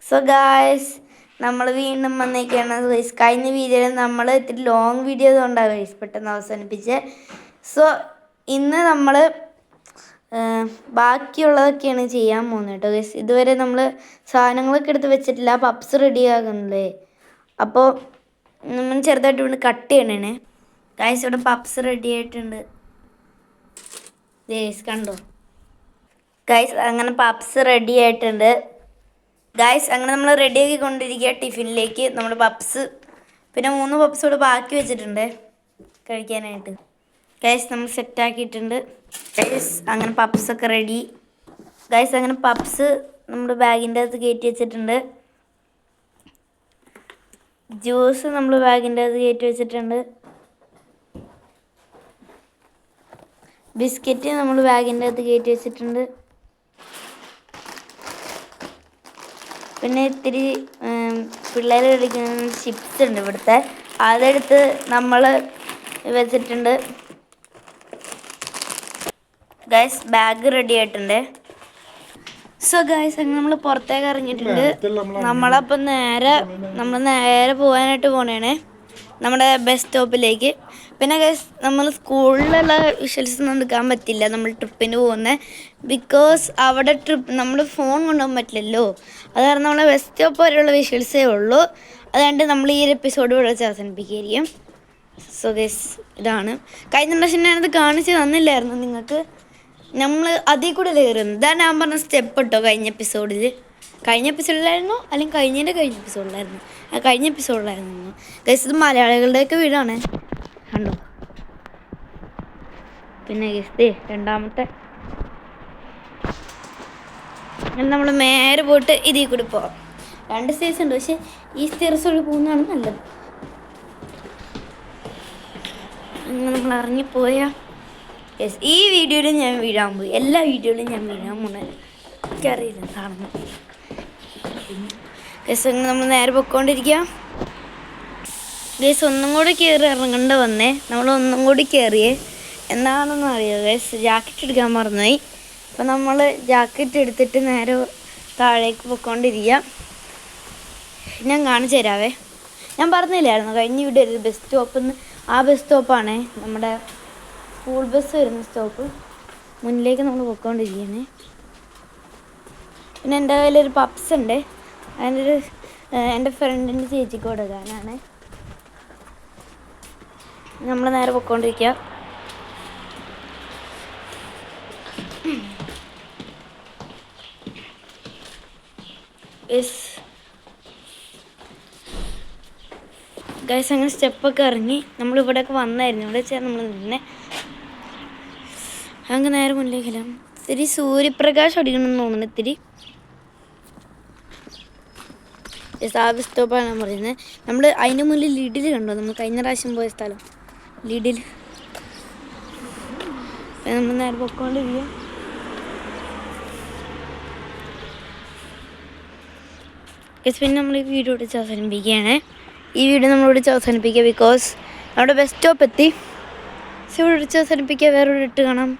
So guys നമ്മൾ വീണ്ടും വന്നേക്കാണ് guys. കഴിഞ്ഞ വീഡിയോയിൽ നമ്മൾ ഇത്തിരി ലോങ് വീഡിയോ ഉണ്ടാകും ഗൈസ്, പെട്ടെന്ന് അവസാനിപ്പിച്ച്. സോ ഇന്ന് നമ്മൾ ബാക്കിയുള്ളതൊക്കെയാണ് ചെയ്യാൻ പോകുന്നത് കേട്ടോ ഗൈസ്. ഇതുവരെ നമ്മൾ സാധനങ്ങളൊക്കെ എടുത്ത് വെച്ചിട്ടില്ല. പപ്സ് റെഡി ആകുന്നില്ലേ, അപ്പോൾ നമ്മൾ ചെറുതായിട്ട് ഇവിടെ കട്ട് ചെയ്യണേ ഗൈസ്. ഇവിടെ പപ്സ് റെഡി ആയിട്ടുണ്ട് ഗൈസ്, കണ്ടോ ഗൈസ്. അങ്ങനെ പപ്സ് റെഡി ആയിട്ടുണ്ട് ഗൈസ്. അങ്ങനെ നമ്മൾ റെഡിയാക്കി കൊണ്ടിരിക്കുക ടിഫിനിലേക്ക് നമ്മുടെ പപ്സ്. പിന്നെ 3 പപ്സ് ഇവിടെ ബാക്കി വെച്ചിട്ടുണ്ട് കഴിക്കാനായിട്ട് ഗൈസ്. നമ്മൾ സെറ്റാക്കിയിട്ടുണ്ട് ഗൈസ്. അങ്ങനെ പപ്സൊക്കെ റെഡി ഗൈസ്. അങ്ങനെ പപ്സ് നമ്മുടെ ബാഗിൻ്റെ അകത്ത് കയറ്റി വെച്ചിട്ടുണ്ട്. ജ്യൂസ് നമ്മൾ ബാഗിൻ്റെ അകത്ത് കയറ്റി വെച്ചിട്ടുണ്ട്. ബിസ്ക്കറ്റ് നമ്മൾ ബാഗിൻ്റെ അകത്ത് കയറ്റി വെച്ചിട്ടുണ്ട്. പിന്നെ ഇത്തിരി പിള്ളേർ കഴിക്കുന്ന ചിപ്സ് ഉണ്ട് ഇവിടുത്തെ, അതെടുത്ത് നമ്മൾ വെച്ചിട്ടുണ്ട് ഗൈസ്. ബാഗ് റെഡി ആയിട്ടുണ്ട്. സോ ഗൈസ് അങ്ങനെ നമ്മൾ പുറത്തേക്ക് ഇറങ്ങിയിട്ടുണ്ട്. നമ്മൾ നേരെ പോകാനായിട്ട് പോകണേ നമ്മുടെ ബസ് സ്റ്റോപ്പിലേക്ക്. പിന്നെ ഗൈസ് നമ്മൾ സ്കൂളിലുള്ള വിഷ്വൽസ് ഒന്നും എടുക്കാൻ പറ്റില്ല, നമ്മൾ ട്രിപ്പിന് പോകുന്നത്. ബിക്കോസ് അവിടെ നമ്മൾ ഫോൺ കൊണ്ടുപോകാൻ പറ്റില്ലല്ലോ. അത് കാരണം നമ്മൾ ബസ് സ്റ്റോപ്പ് വരെയുള്ള വിഷ്വൽസേ ഉള്ളൂ. അതുകൊണ്ട് നമ്മൾ ഈ ഒരു എപ്പിസോഡ് ഇവിടെ വെച്ച് അവസാനിപ്പിക്കുകയായിരിക്കും. സോ ഗൈസ് ഇതാണ് കഴിഞ്ഞ പ്രാവശ്യം ഞാനത് കാണിച്ച് തന്നില്ലായിരുന്നു നിങ്ങൾക്ക്. നമ്മൾ അതിൽ കൂടെ കയറുന്നത് ഇതാണ് ഞാൻ പറഞ്ഞ സ്റ്റെപ്പ് കേട്ടോ. കഴിഞ്ഞ എപ്പിസോഡിലായിരുന്നു അല്ലെങ്കിൽ കഴിഞ്ഞ എപ്പിസോഡിലായിരുന്നു കഴിഞ്ഞ എപ്പിസോഡിലായിരുന്നു ഗൈസ്. ഇത് മലയാളികളുടെയൊക്കെ വീടാണ് കണ്ടോ. പിന്നെ ഗൈസ് രണ്ടാമത്തെ നമ്മൾ നേരെ പോയിട്ട് ഇതിൽ കൂടി പോവാം. 2 സ്റ്റേഴ്സ് ഉണ്ട്, പക്ഷെ ഈ സ്റ്റേഴ്സോട് പോകുന്നതാണ് നല്ലത്. അങ്ങനെ നമ്മൾ ഇറങ്ങിപ്പോയാൽ യെസ് ഈ വീഡിയോയിൽ ഞാൻ വീഴാൻ പോയി. എല്ലാ വീഡിയോയിലും ഞാൻ വീഴാൻ പോണേ എനിക്കറിയില്ല എന്താണെന്ന് ഗൈസ്. അങ്ങനെ നമ്മൾ നേരെ പൊയ്ക്കൊണ്ടിരിക്കുക ഗൈസ്. ഒന്നും കൂടി കയറി ഇറങ്ങേണ്ട വന്നേ. നമ്മൾ ഒന്നും കൂടി കയറിയേ എന്താണെന്ന് അറിയാം ഗൈസ്. ജാക്കറ്റ് എടുക്കാൻ മറന്നുപോയി. അപ്പം നമ്മൾ ജാക്കറ്റ് എടുത്തിട്ട് നേരെ താഴേക്ക് പൊയ്ക്കൊണ്ടിരിക്കുക. ഞാൻ കാണിച്ചു തരാവേ. ഞാൻ പറഞ്ഞില്ലായിരുന്നു കഴിഞ്ഞ വീഡിയോ ബസ് സ്റ്റോപ്പിൽ നിന്ന്. ആ ബസ് സ്റ്റോപ്പാണ് നമ്മുടെ സ്കൂൾ ബസ് വരുന്ന സ്റ്റോപ്പ്. മുന്നിലേക്ക് നമ്മൾ പൊയ്ക്കൊണ്ടിരിക്കുകയാണ്. പിന്നെ എൻ്റെ കയ്യിലൊരു പപ്സ് ഉണ്ട്, അതിൻ്റെ എൻ്റെ ഫ്രണ്ടിൻ്റെ ചേച്ചിക്ക് കൊടുക്കാനാണ്. നമ്മൾ നേരെ പൊയ്ക്കൊണ്ടിരിക്കുക. ഗൈസ് അങ്ങനെ സ്റ്റെപ്പൊക്കെ ഇറങ്ങി നമ്മളിവിടെയൊക്കെ വന്നായിരുന്നു. ഇവിടെ വെച്ചാൽ നമ്മൾ നിന്നെ അങ്ങനെ നേരെ മുന്നിലേക്കില്ല. ഇത്തിരി സൂര്യപ്രകാശം അടിക്കണമെന്ന് തോന്നുന്നു ഇത്തിരി. ആ ബസ് സ്റ്റോപ്പാണ് ഞാൻ പറയുന്നത്. നമ്മൾ അതിൻ്റെ മുന്നിൽ ലിഡിൽ കണ്ടോ, നമ്മൾ കഴിഞ്ഞ പ്രാവശ്യം പോയ സ്ഥലം ലിഡിൽ. നമ്മൾ നേരെ പൊയ്ക്കൊണ്ടിരിക്കുക. പിന്നെ നമ്മൾ ഈ വീഡിയോ വിളിച്ച് അവസാനിപ്പിക്കുകയാണ്. ഈ വീഡിയോ നമ്മൾ വിളിച്ച് അവസാനിപ്പിക്കുക ബിക്കോസ് നമ്മുടെ ബസ് സ്റ്റോപ്പ് എത്തി. സോ ഇവിടെ വിളിച്ച് അവസാനിപ്പിക്കുക. വേറൊരു ഇട്ട് കാണാം.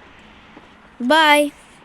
ബൈ.